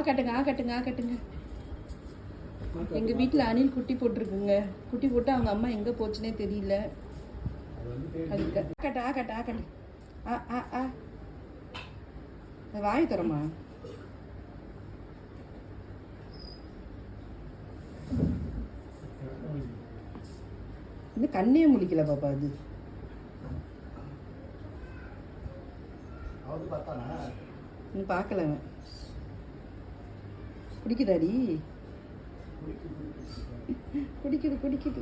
கட்டுங்க கட்டுங்க கட்டுங்க. எங்கள் வீட்டில் அணில் குட்டி போட்டிருக்குங்க. குட்டி போட்டு அவங்க அம்மா எங்கே போச்சுன்னே தெரியல. அதுக்கு கட்டு கட்டு கட்டு. வாய் தரமா. இன்னும் கண்ணே முழிக்கல பாப்பா. அது இன்னும் பார்க்கல. குடிக்குதாடி? குடிக்குது குடிக்குது.